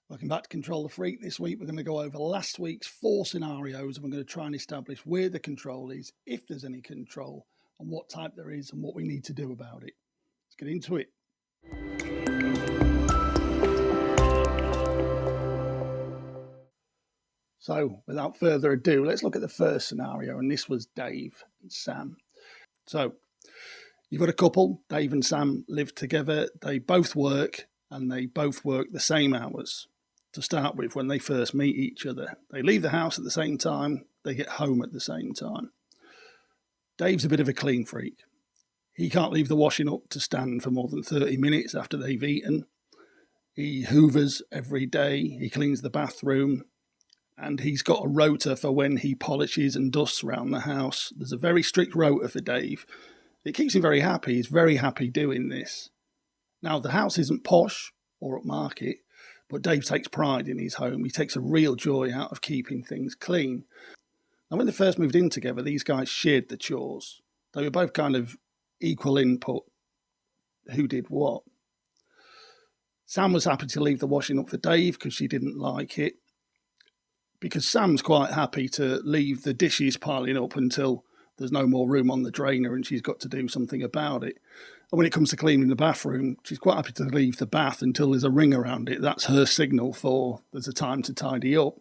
Welcome back to Control the Freak. This week we're going to go over last week's 4 scenarios and we're going to try and establish where the control is, if there's any control, and what type there is and what we need to do about it. Let's get into it. So without further ado, let's look at the first scenario, and this was Dave and Sam. So you've got a couple, Dave and Sam live together, they both work and they both work the same hours. To start with, when they first meet each other, they leave the house at the same time, they get home at the same time. Dave's a bit of a clean freak. He can't leave the washing up to stand for more than 30 minutes after they've eaten. He hoovers every day, he cleans the bathroom, and he's got a rota for when he polishes and dusts around the house. There's a very strict rota for Dave. It keeps him very happy. He's very happy doing this. Now, the house isn't posh or upmarket, but Dave takes pride in his home. He takes a real joy out of keeping things clean. Now, when they first moved in together, these guys shared the chores. They were both kind of equal input, who did what. Sam was happy to leave the washing up for Dave because she didn't like it. Because Sam's quite happy to leave the dishes piling up until there's no more room on the drainer and she's got to do something about it. And when it comes to cleaning the bathroom, she's quite happy to leave the bath until there's a ring around it. That's her signal for there's a time to tidy up.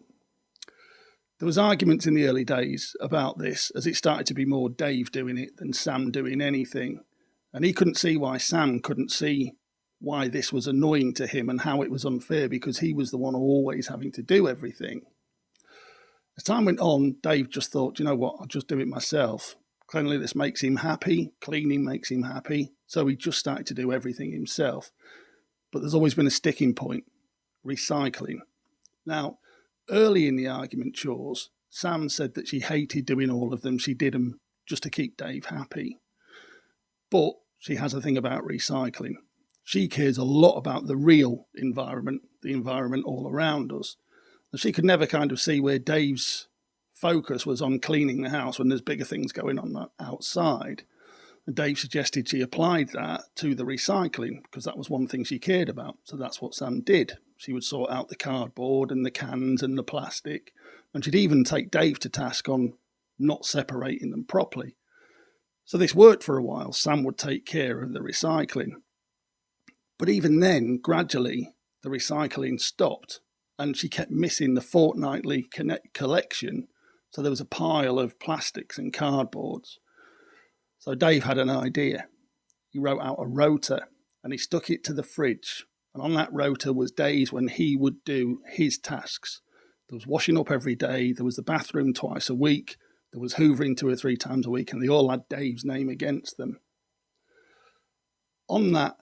There was arguments in the early days about this, as it started to be more Dave doing it than Sam doing anything. And he couldn't see why Sam couldn't see why this was annoying to him and how it was unfair, because he was the one always having to do everything. As time went on, Dave just thought, you know what, I'll just do it myself. Cleanliness makes him happy, cleaning makes him happy, so he just started to do everything himself. But there's always been a sticking point, recycling. Now, early in the argument chores, Sam said that she hated doing all of them. She did them just to keep Dave happy. But she has a thing about recycling. She cares a lot about the real environment, the environment all around us. And she could never kind of see where Dave's focus was on cleaning the house when there's bigger things going on outside. And Dave suggested she applied that to the recycling because that was one thing she cared about. So that's what Sam did. She would sort out the cardboard and the cans and the plastic. And she'd even take Dave to task on not separating them properly. So this worked for a while. Sam would take care of the recycling. But even then, gradually, the recycling stopped. And she kept missing the fortnightly collection. So there was a pile of plastics and cardboards. So Dave had an idea. He wrote out a rota and he stuck it to the fridge. And on that rota was days when he would do his tasks. There was washing up every day. There was the bathroom twice a week. There was hoovering 2 or 3 times a week. And they all had Dave's name against them. On that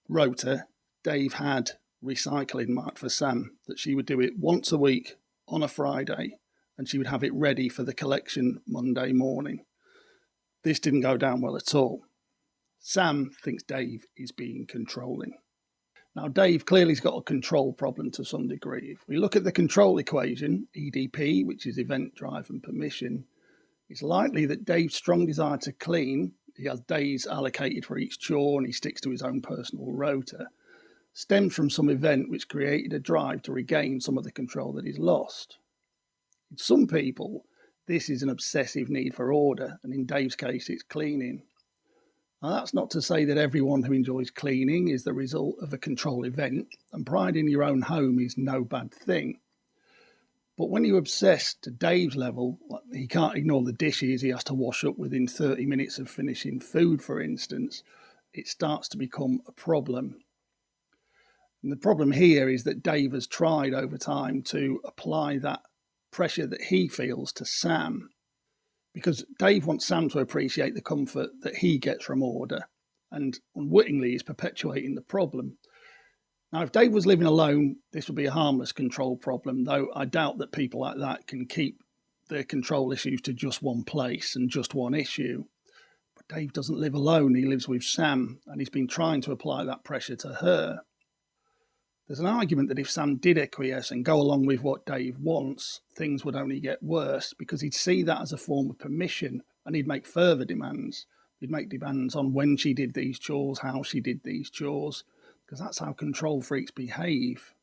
rota, Dave had recycling marked for Sam, that she would do it once a week on a Friday and she would have it ready for the collection Monday morning. This didn't go down well at all. Sam thinks Dave is being controlling. Now, Dave clearly has got a control problem to some degree. If we look at the control equation, EDP, which is event, drive and permission, it's likely that Dave's strong desire to clean, he has days allocated for each chore and he sticks to his own personal rota, stems from some event which created a drive to regain some of the control that he's lost. In some people, this is an obsessive need for order, and in Dave's case, it's cleaning. Now, that's not to say that everyone who enjoys cleaning is the result of a control event, and pride in your own home is no bad thing. But when you obsess to Dave's level, like he can't ignore the dishes he has to wash up within 30 minutes of finishing food, for instance, it starts to become a problem. And the problem here is that Dave has tried over time to apply that pressure that he feels to Sam, because Dave wants Sam to appreciate the comfort that he gets from order, and unwittingly is perpetuating the problem. Now, if Dave was living alone, this would be a harmless control problem, though I doubt that people like that can keep their control issues to just one place and just one issue. But Dave doesn't live alone, he lives with Sam, and he's been trying to apply that pressure to her. There's an argument that if Sam did acquiesce and go along with what Dave wants, things would only get worse, because he'd see that as a form of permission and he'd make further demands. He'd make demands on when she did these chores, how she did these chores, because that's how control freaks behave.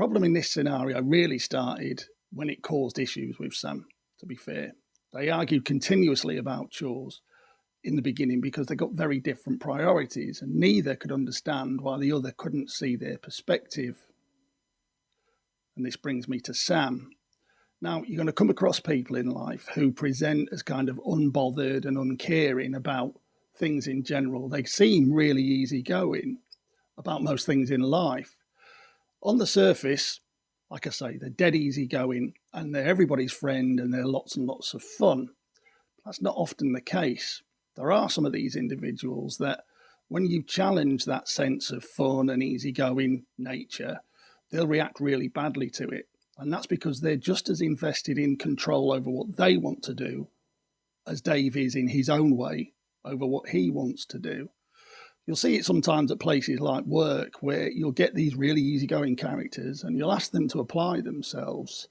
Problem in this scenario really started when it caused issues with Sam, to be fair. They argued continuously about chores in the beginning because they got very different priorities, and neither could understand why the other couldn't see their perspective. And this brings me to Sam. Now, you're going to come across people in life who present as kind of unbothered and uncaring about things in general. They seem really easygoing about most things in life. On the surface, like I say, they're dead easygoing and they're everybody's friend and they're lots and lots of fun. That's not often the case. There are some of these individuals that when you challenge that sense of fun and easygoing nature, they'll react really badly to it. And that's because they're just as invested in control over what they want to do as Dave is in his own way over what he wants to do. You'll see it sometimes at places like work where you'll get these really easygoing characters and you'll ask them to apply themselves.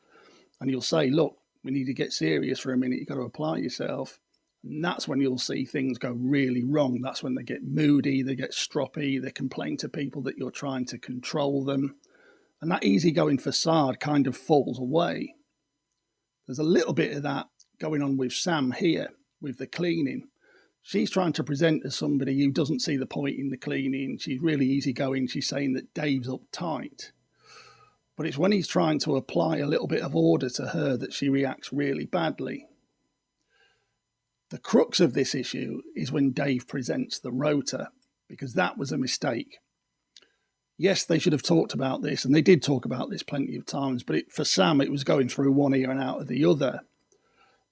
And you'll say, look, we need to get serious for a minute. You've got to apply yourself. And that's when you'll see things go really wrong. That's when they get moody, they get stroppy, they complain to people that you're trying to control them. And that easygoing facade kind of falls away. There's a little bit of that going on with Sam here, with the cleaning. She's trying to present as somebody who doesn't see the point in the cleaning. She's really easygoing. She's saying that Dave's uptight. But it's when he's trying to apply a little bit of order to her that she reacts really badly. The crux of this issue is when Dave presents the rota, because that was a mistake. Yes, they should have talked about this, and they did talk about this plenty of times, but for Sam, it was going through one ear and out of the other.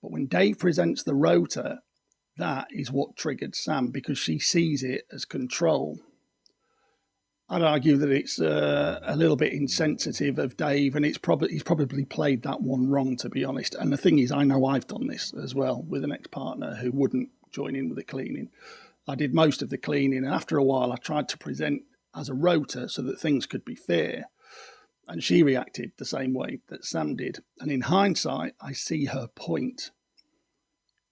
But when Dave presents the rota, that is what triggered Sam, because she sees it as control. I'd argue that it's a little bit insensitive of Dave, and he's probably played that one wrong, to be honest. And the thing is, I know I've done this as well with an ex-partner who wouldn't join in with the cleaning. I did most of the cleaning, and after a while, I tried to present as a rota so that things could be fair. And she reacted the same way that Sam did. And in hindsight, I see her point.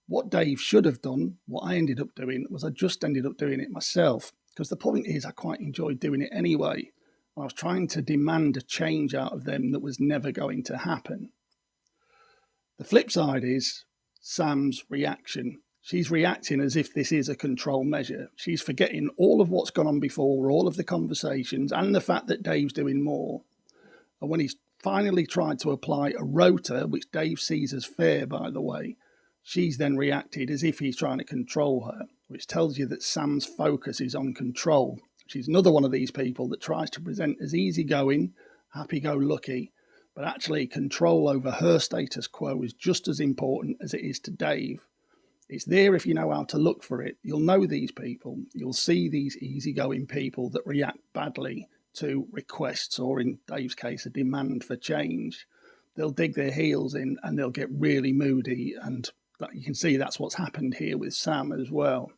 What Dave should have done, what I ended up doing, was I just ended up doing it myself. Because the point is, I quite enjoyed doing it anyway. I was trying to demand a change out of them that was never going to happen. The flip side is Sam's reaction. She's reacting as if this is a control measure. She's forgetting all of what's gone on before, all of the conversations, and the fact that Dave's doing more. And when he's finally tried to apply a rota, which Dave sees as fair, by the way, she's then reacted as if he's trying to control her, which tells you that Sam's focus is on control. She's another one of these people that tries to present as easygoing, happy-go-lucky, but actually control over her status quo is just as important as it is to Dave. It's there if you know how to look for it. You'll know these people. You'll see these easygoing people that react badly to requests, or in Dave's case, a demand for change. They'll dig their heels in and they'll get really moody, and you can see that's what's happened here with Sam as well.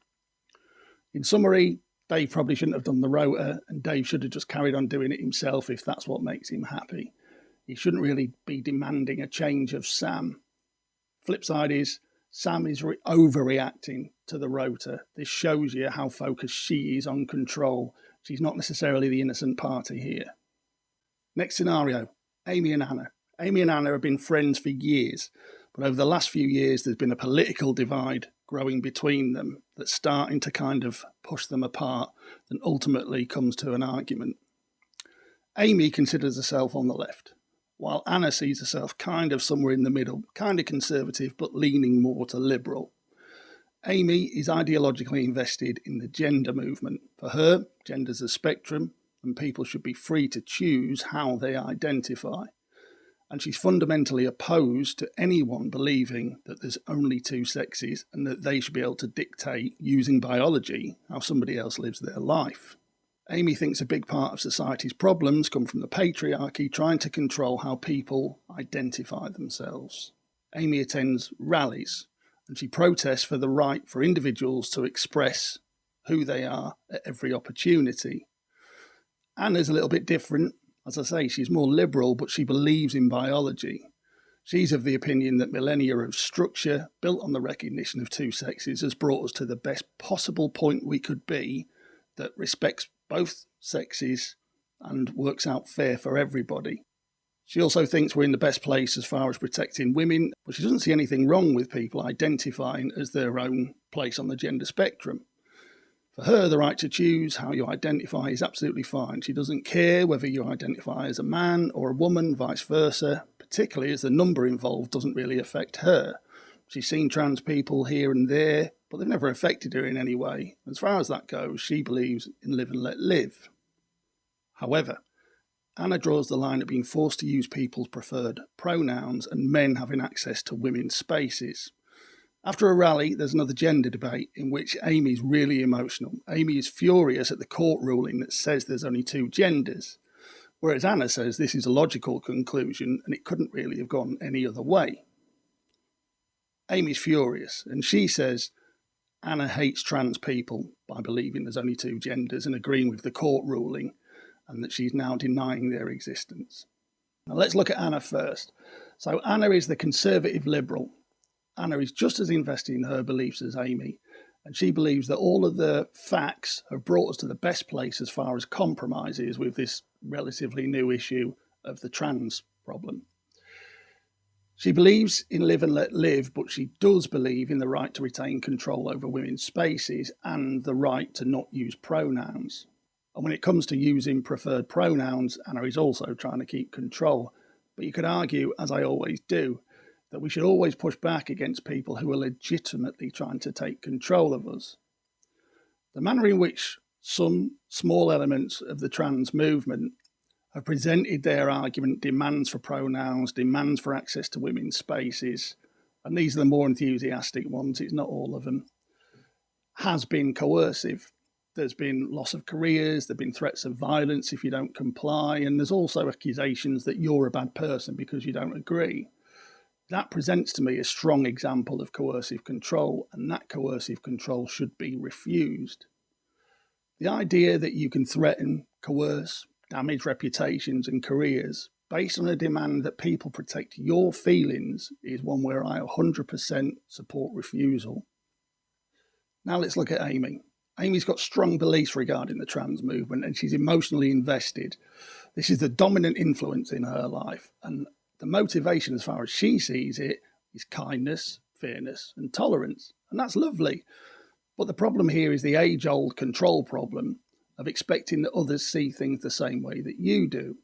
In summary, Dave probably shouldn't have done the rota, and Dave should have just carried on doing it himself if that's what makes him happy. He shouldn't really be demanding a change of Sam. Flip side is, Sam is overreacting to the rota. This shows you how focused she is on control. She's not necessarily the innocent party here. Next scenario, Amy and Anna. Amy and Anna have been friends for years, but over the last few years there's been a political divide growing between them that's starting to kind of push them apart and ultimately comes to an argument. Amy considers herself on the left, while Anna sees herself kind of somewhere in the middle, kind of conservative, but leaning more to liberal. Amy is ideologically invested in the gender movement. For her, gender's a spectrum, and people should be free to choose how they identify. And she's fundamentally opposed to anyone believing that there's only two sexes and that they should be able to dictate, using biology, how somebody else lives their life. Amy thinks a big part of society's problems come from the patriarchy trying to control how people identify themselves. Amy attends rallies and she protests for the right for individuals to express who they are at every opportunity. Anna's a little bit different. As I say, she's more liberal, but she believes in biology. She's of the opinion that millennia of structure built on the recognition of two sexes has brought us to the best possible point we could be that respects both sexes and works out fair for everybody. She also thinks we're in the best place as far as protecting women, but she doesn't see anything wrong with people identifying as their own place on the gender spectrum. For her, the right to choose how you identify is absolutely fine. She doesn't care whether you identify as a man or a woman, vice versa, particularly as the number involved doesn't really affect her. She's seen trans people here and there, but they've never affected her in any way. As far as that goes, she believes in live and let live. However, Anna draws the line at being forced to use people's preferred pronouns and men having access to women's spaces. After a rally, there's another gender debate in which Amy's really emotional. Amy is furious at the court ruling that says there's only two genders, whereas Anna says this is a logical conclusion and it couldn't really have gone any other way. Amy's furious, and she says Anna hates trans people by believing there's only two genders and agreeing with the court ruling, and that she's now denying their existence. Now let's look at Anna first. So Anna is the conservative liberal. Anna is just as invested in her beliefs as Amy, and she believes that all of the facts have brought us to the best place as far as compromise is with this relatively new issue of the trans problem. She believes in live and let live, but she does believe in the right to retain control over women's spaces and the right to not use pronouns. And when it comes to using preferred pronouns, Anna is also trying to keep control. But you could argue, as I always do, that we should always push back against people who are legitimately trying to take control of us. The manner in which some small elements of the trans movement have presented their argument, demands for pronouns, demands for access to women's spaces, and these are the more enthusiastic ones, it's not all of them, has been coercive. There's been loss of careers, there have been threats of violence if you don't comply, and there's also accusations that you're a bad person because you don't agree. That presents to me a strong example of coercive control, and that coercive control should be refused. The idea that you can threaten, coerce, damage reputations and careers based on a demand that people protect your feelings is one where I 100% support refusal. Now let's look at Amy. Amy's got strong beliefs regarding the trans movement and she's emotionally invested. This is the dominant influence in her life, and the motivation, as far as she sees it, is kindness, fairness, and tolerance. And that's lovely. But the problem here is the age-old control problem of expecting that others see things the same way that you do.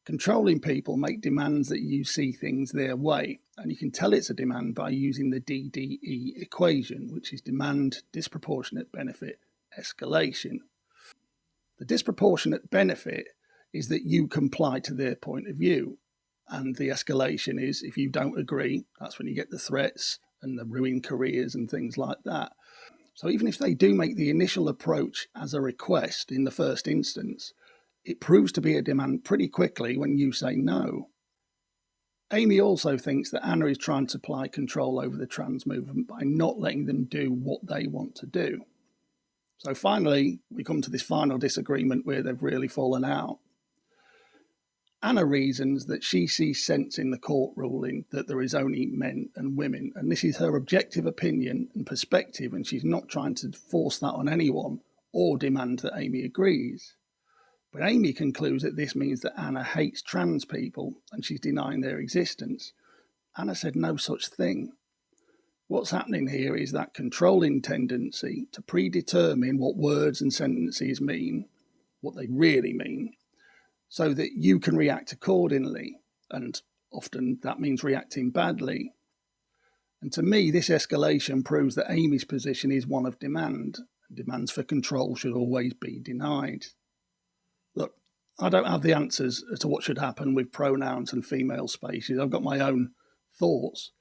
Controlling people make demands that you see things their way. And you can tell it's a demand by using the DDE equation, which is demand, disproportionate benefit, escalation. The disproportionate benefit is that you comply to their point of view. And the escalation is if you don't agree, that's when you get the threats and the ruined careers and things like that. So even if they do make the initial approach as a request in the first instance, it proves to be a demand pretty quickly when you say no. Amy also thinks that Anna is trying to apply control over the trans movement by not letting them do what they want to do. So finally, we come to this final disagreement where they've really fallen out. Anna reasons that she sees sense in the court ruling that there is only men and women, and this is her objective opinion and perspective, and she's not trying to force that on anyone or demand that Amy agrees. But Amy concludes that this means that Anna hates trans people and she's denying their existence. Anna said no such thing. What's happening here is that controlling tendency to predetermine what words and sentences mean, what they really mean, so that you can react accordingly, and often that means reacting badly. And to me, this escalation proves that Amy's position is one of demand, and demands for control should always be denied. Look, I don't have the answers as to what should happen with pronouns and female spaces. I've got my own thoughts,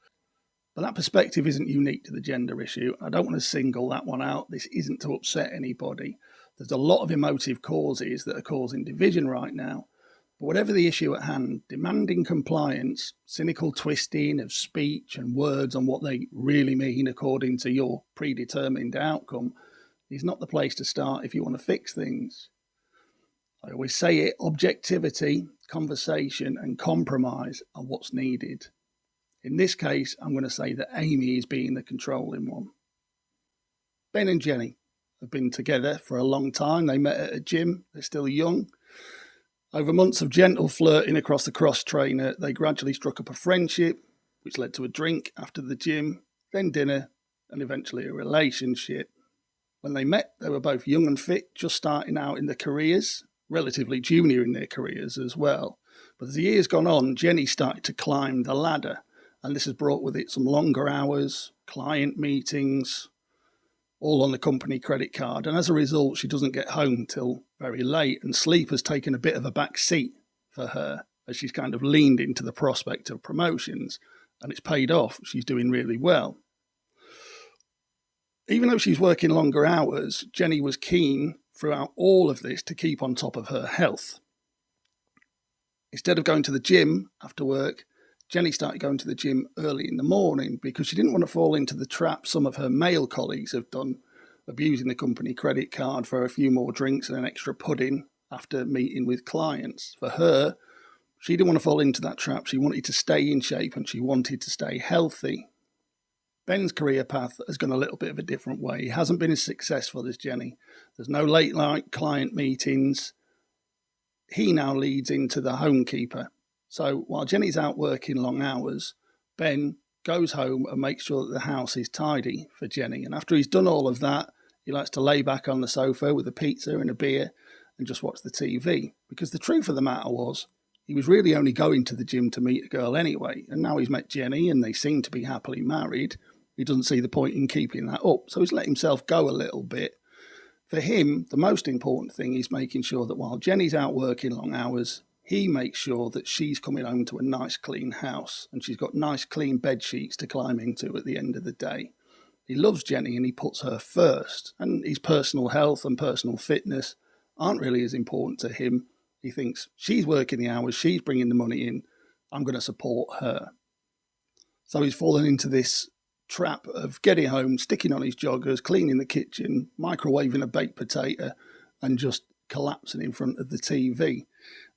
but that perspective isn't unique to the gender issue. I don't want to single that one out. This isn't to upset anybody. There's a lot of emotive causes that are causing division right now. But whatever the issue at hand, demanding compliance, cynical twisting of speech and words on what they really mean according to your predetermined outcome is not the place to start if you want to fix things. I always say it, objectivity, conversation and compromise are what's needed. In this case, I'm going to say that Amy is being the controlling one. Ben and Jenny have been together for a long time. They met at a gym. They're still young. Over months of gentle flirting across the cross-trainer, they gradually struck up a friendship, which led to a drink after the gym, then dinner, and eventually a relationship. When they met, they were both young and fit, just starting out in their careers, relatively junior in their careers as well. But as the years gone on, Jenny started to climb the ladder, and this has brought with it some longer hours, client meetings, all on the company credit card. And as a result, she doesn't get home till very late, and sleep has taken a bit of a back seat for her as she's kind of leaned into the prospect of promotions, and it's paid off. She's doing really well. Even though she's working longer hours, Jenny was keen throughout all of this to keep on top of her health. Instead of going to the gym after work, Jenny started going to the gym early in the morning because she didn't want to fall into the trap some of her male colleagues have done, abusing the company credit card for a few more drinks and an extra pudding after meeting with clients. For her, she didn't want to fall into that trap. She wanted to stay in shape and she wanted to stay healthy. Ben's career path has gone a little bit of a different way. He hasn't been as successful as Jenny. There's no late night client meetings. He now leads into the homekeeper. So while Jenny's out working long hours, Ben goes home and makes sure that the house is tidy for Jenny. And after he's done all of that, he likes to lay back on the sofa with a pizza and a beer and just watch the TV. Because the truth of the matter was, he was really only going to the gym to meet a girl anyway. And now he's met Jenny and they seem to be happily married. He doesn't see the point in keeping that up. So he's let himself go a little bit. For him, the most important thing is making sure that while Jenny's out working long hours, he makes sure that she's coming home to a nice clean house and she's got nice clean bed sheets to climb into at the end of the day. He loves Jenny and he puts her first, and his personal health and personal fitness aren't really as important to him. He thinks she's working the hours, she's bringing the money in, I'm going to support her. So he's fallen into this trap of getting home, sticking on his joggers, cleaning the kitchen, microwaving a baked potato and just collapsing in front of the TV.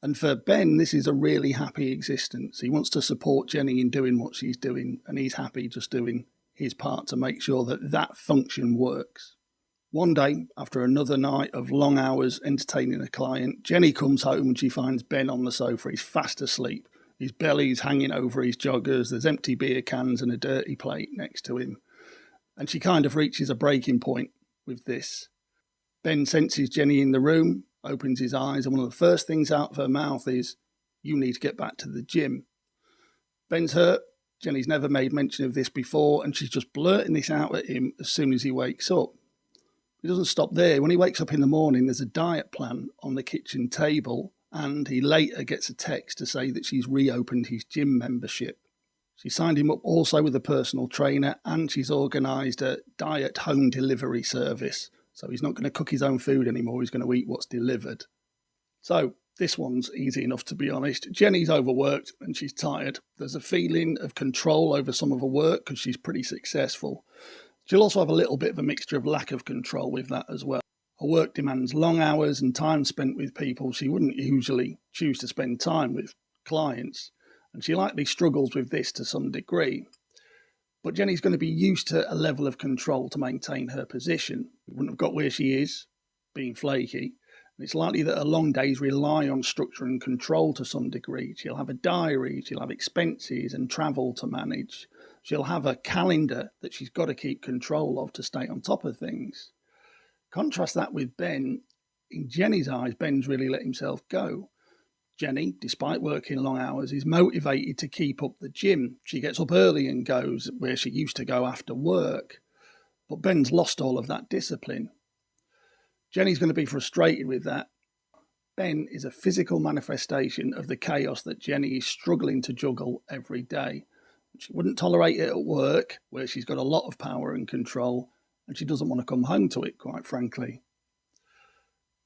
And for Ben, this is a really happy existence. He wants to support Jenny in doing what she's doing, and he's happy just doing his part to make sure that that function works. One day, after another night of long hours entertaining a client, Jenny comes home and she finds Ben on the sofa. He's fast asleep. His belly's hanging over his joggers. There's empty beer cans and a dirty plate next to him. And she kind of reaches a breaking point with this. Ben senses Jenny in the room, opens his eyes, and one of the first things out of her mouth is, "You need to get back to the gym." Ben's hurt. Jenny's never made mention of this before, and she's just blurting this out at him as soon as he wakes up. He doesn't stop there. When he wakes up in the morning, there's a diet plan on the kitchen table, and he later gets a text to say that she's reopened his gym membership. She signed him up also with a personal trainer, and she's organised a diet home delivery service. So he's not going to cook his own food anymore. He's going to eat what's delivered. So this one's easy enough, to be honest. Jenny's overworked and she's tired. There's a feeling of control over some of her work because she's pretty successful. She'll also have a little bit of a mixture of lack of control with that as well. Her work demands long hours and time spent with people she wouldn't usually choose to spend time with, clients. And she likely struggles with this to some degree. But Jenny's going to be used to a level of control to maintain her position. We wouldn't have got where she is, being flaky. And it's likely that her long days rely on structure and control to some degree. She'll have a diary, she'll have expenses and travel to manage. She'll have a calendar that she's got to keep control of to stay on top of things. Contrast that with Ben. In Jenny's eyes, Ben's really let himself go. Jenny, despite working long hours, is motivated to keep up the gym. She gets up early and goes where she used to go after work. But Ben's lost all of that discipline. Jenny's going to be frustrated with that. Ben is a physical manifestation of the chaos that Jenny is struggling to juggle every day. She wouldn't tolerate it at work, where she's got a lot of power and control, and she doesn't want to come home to it, quite frankly.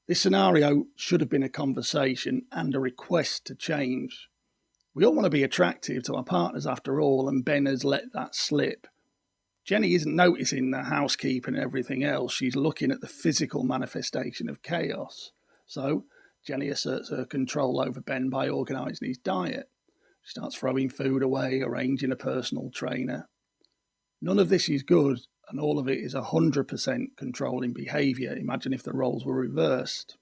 This scenario should have been a conversation and a request to change. We all want to be attractive to our partners after all, and Ben has let that slip. Jenny isn't noticing the housekeeping and everything else. She's looking at the physical manifestation of chaos. So Jenny asserts her control over Ben by organising his diet. She starts throwing food away, arranging a personal trainer. None of this is good, and all of it is 100% controlling behaviour. Imagine if the roles were reversed.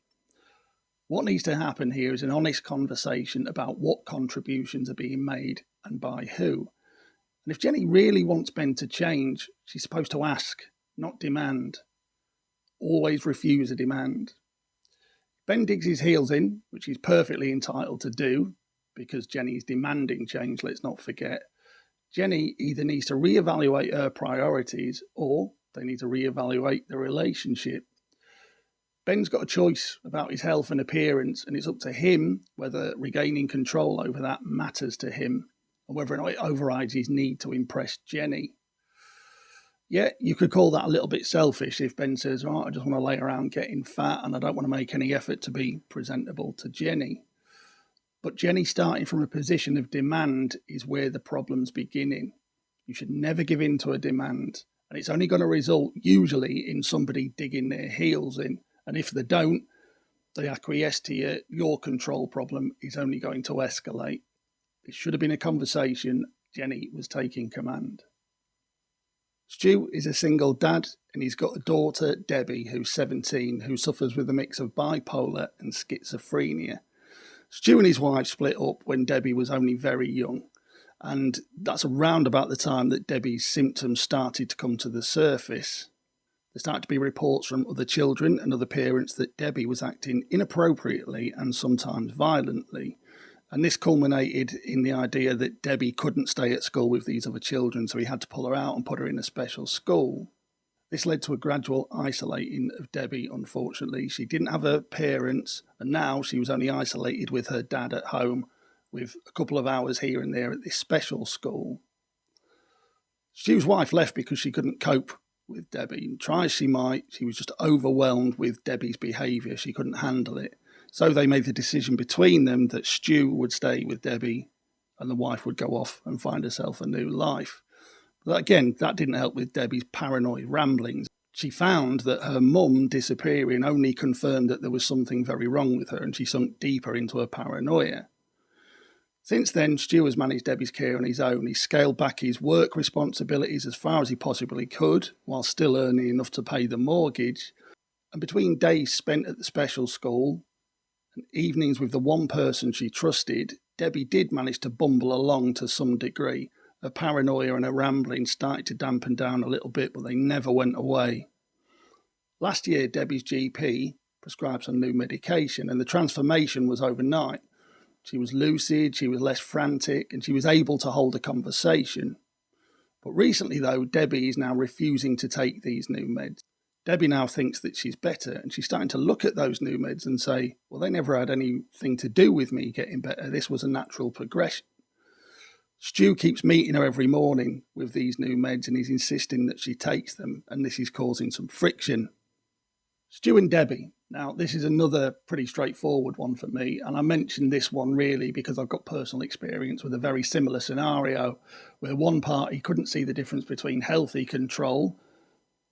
What needs to happen here is an honest conversation about what contributions are being made and by who. And if Jenny really wants Ben to change, she's supposed to ask, not demand. Always refuse a demand. Ben digs his heels in, which he's perfectly entitled to do, because Jenny's demanding change, let's not forget. Jenny either needs to reevaluate her priorities or they need to reevaluate the relationship. Ben's got a choice about his health and appearance, and it's up to him whether regaining control over that matters to him and whether or not it overrides his need to impress Jenny. Yeah, you could call that a little bit selfish if Ben says, right, I just want to lay around getting fat and I don't want to make any effort to be presentable to Jenny. But Jenny starting from a position of demand is where the problem's beginning. You should never give in to a demand, and it's only going to result usually in somebody digging their heels in. And if they don't, they acquiesce to you, your control problem is only going to escalate. It should have been a conversation. Jenny was taking command. Stu is a single dad, and he's got a daughter, Debbie, who's 17, who suffers with a mix of bipolar and schizophrenia. Stu and his wife split up when Debbie was only very young, and that's around about the time that Debbie's symptoms started to come to the surface. There started to be reports from other children and other parents that Debbie was acting inappropriately and sometimes violently. And this culminated in the idea that Debbie couldn't stay at school with these other children, so he had to pull her out and put her in a special school. This led to a gradual isolating of Debbie, unfortunately. She didn't have her parents, and now she was only isolated with her dad at home, with a couple of hours here and there at this special school. Stu's wife left because she couldn't cope with Debbie. And try as she might, she was just overwhelmed with Debbie's behaviour. She couldn't handle it. So they made the decision between them that Stu would stay with Debbie and the wife would go off and find herself a new life. But again, that didn't help with Debbie's paranoid ramblings. She found that her mum disappearing only confirmed that there was something very wrong with her, and she sunk deeper into her paranoia. Since then, Stu has managed Debbie's care on his own. He scaled back his work responsibilities as far as he possibly could, while still earning enough to pay the mortgage. And between days spent at the special school and evenings with the one person she trusted, Debbie did manage to bumble along to some degree. Her paranoia and her rambling started to dampen down a little bit, but they never went away. Last year, Debbie's GP prescribed some new medication, and the transformation was overnight. She was lucid, she was less frantic, and she was able to hold a conversation. But recently, though, Debbie is now refusing to take these new meds. Debbie now thinks that she's better, and she's starting to look at those new meds and say, well, they never had anything to do with me getting better. This was a natural progression. Stu keeps meeting her every morning with these new meds, and he's insisting that she takes them, and this is causing some friction. Stu and Debbie. Now, this is another pretty straightforward one for me, and I mentioned this one really because I've got personal experience with a very similar scenario where one party couldn't see the difference between healthy control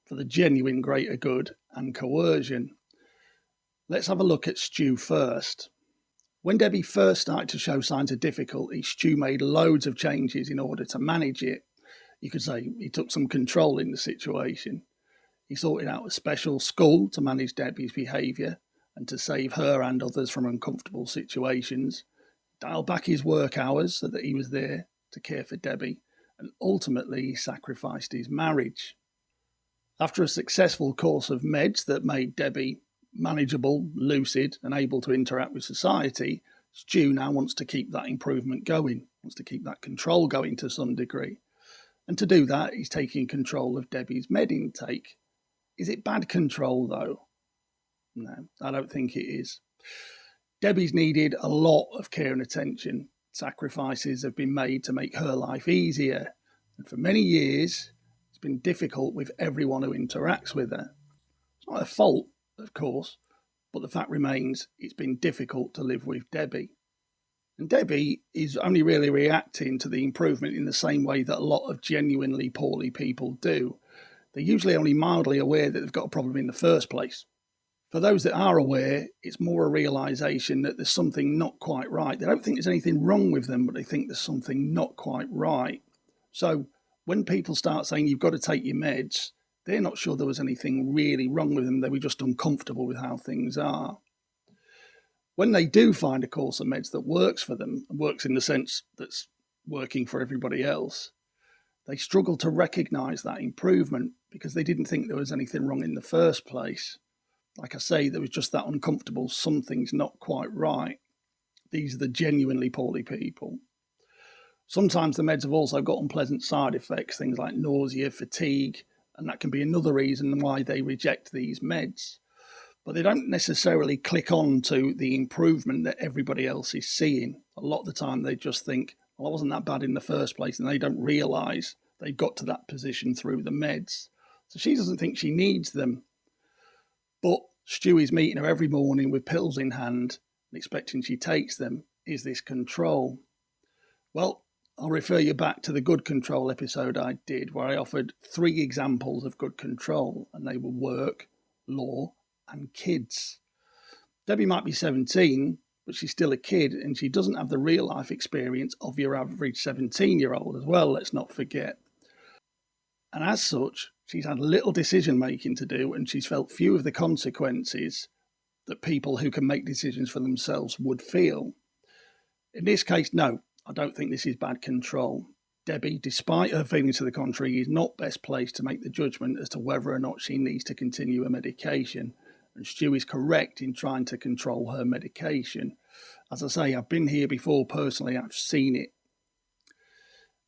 for the genuine greater good and coercion. Let's have a look at Stu first. When Debbie first started to show signs of difficulty, Stu made loads of changes in order to manage it. You could say he took some control in the situation. He sorted out a special school to manage Debbie's behaviour and to save her and others from uncomfortable situations, dialed back his work hours so that he was there to care for Debbie, and ultimately he sacrificed his marriage. After a successful course of meds that made Debbie manageable, lucid, and able to interact with society, Stu now wants to keep that improvement going, wants to keep that control going to some degree. And to do that, he's taking control of Debbie's med intake. Is it bad control, though? No, I don't think it is. Debbie's needed a lot of care and attention. Sacrifices have been made to make her life easier. And for many years, it's been difficult with everyone who interacts with her. It's not her fault, of course, but the fact remains it's been difficult to live with Debbie. And Debbie is only really reacting to the improvement in the same way that a lot of genuinely poorly people do. They're usually only mildly aware that they've got a problem in the first place. For those that are aware, it's more a realisation that there's something not quite right. They don't think there's anything wrong with them, but they think there's something not quite right. So when people start saying you've got to take your meds, they're not sure there was anything really wrong with them. They were just uncomfortable with how things are. When they do find a course of meds that works for them, and works in the sense that's working for everybody else, they struggle to recognise that improvement because they didn't think there was anything wrong in the first place. Like I say, there was just that uncomfortable, something's not quite right. These are the genuinely poorly people. Sometimes the meds have also got unpleasant side effects, things like nausea, fatigue, and that can be another reason why they reject these meds. But they don't necessarily click on to the improvement that everybody else is seeing. A lot of the time they just think, well, I wasn't that bad in the first place, and they don't realise they've got to that position through the meds. So she doesn't think she needs them. But Stu is meeting her every morning with pills in hand and expecting she takes them. Is this control? Well, I'll refer you back to the good control episode I did, where I offered 3 examples of good control, and they were work, law, and kids. Debbie might be 17, but she's still a kid, and she doesn't have the real life experience of your average 17-year-old as well, let's not forget. And as such, she's had little decision making to do, and she's felt few of the consequences that people who can make decisions for themselves would feel. In this case, no, I don't think this is bad control. Debbie, despite her feelings to the contrary, is not best placed to make the judgment as to whether or not she needs to continue her medication. And Stu is correct in trying to control her medication. As I say, I've been here before personally, I've seen it.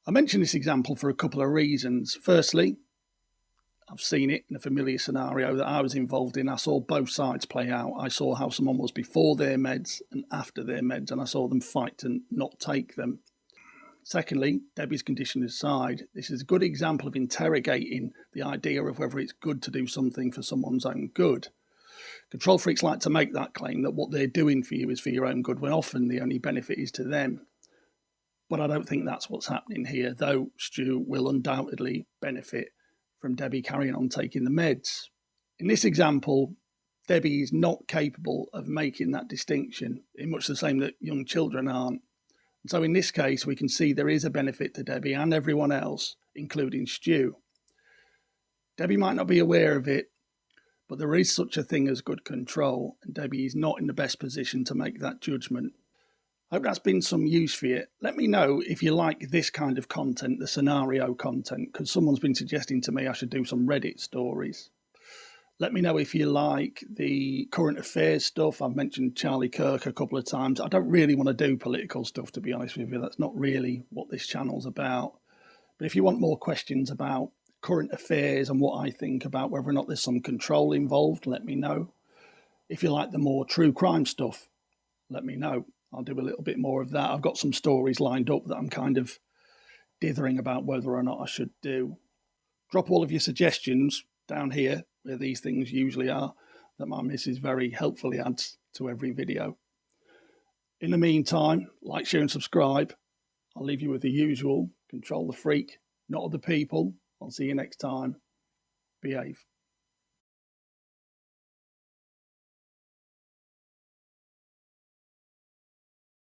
I mention this example for a couple of reasons. Firstly, I've seen it in a familiar scenario that I was involved in. I saw both sides play out. I saw how someone was before their meds and after their meds, and I saw them fight to not take them. Secondly, Debbie's condition aside, this is a good example of interrogating the idea of whether it's good to do something for someone's own good. Control freaks like to make that claim that what they're doing for you is for your own good, when often the only benefit is to them. But I don't think that's what's happening here, though Stu will undoubtedly benefit from Debbie carrying on taking the meds. In this example, Debbie is not capable of making that distinction, in much the same that young children aren't. And so in this case, we can see there is a benefit to Debbie and everyone else, including Stu. Debbie might not be aware of it, but there is such a thing as good control, and Debbie is not in the best position to make that judgment. I hope that's been some use for you. Let me know if you like this kind of content, the scenario content, because someone's been suggesting to me I should do some Reddit stories. Let me know if you like the current affairs stuff. I've mentioned Charlie Kirk a couple of times. I don't really want to do political stuff, to be honest with you. That's not really what this channel's about. But if you want more questions about current affairs and what I think about whether or not there's some control involved, let me know. If you like the more true crime stuff, let me know. I'll do a little bit more of that. I've got some stories lined up that I'm kind of dithering about whether or not I should do. Drop all of your suggestions down here, where these things usually are, that my missus very helpfully adds to every video. In the meantime, like, share and subscribe. I'll leave you with the usual. Control the freak, not other people. I'll see you next time. Behave.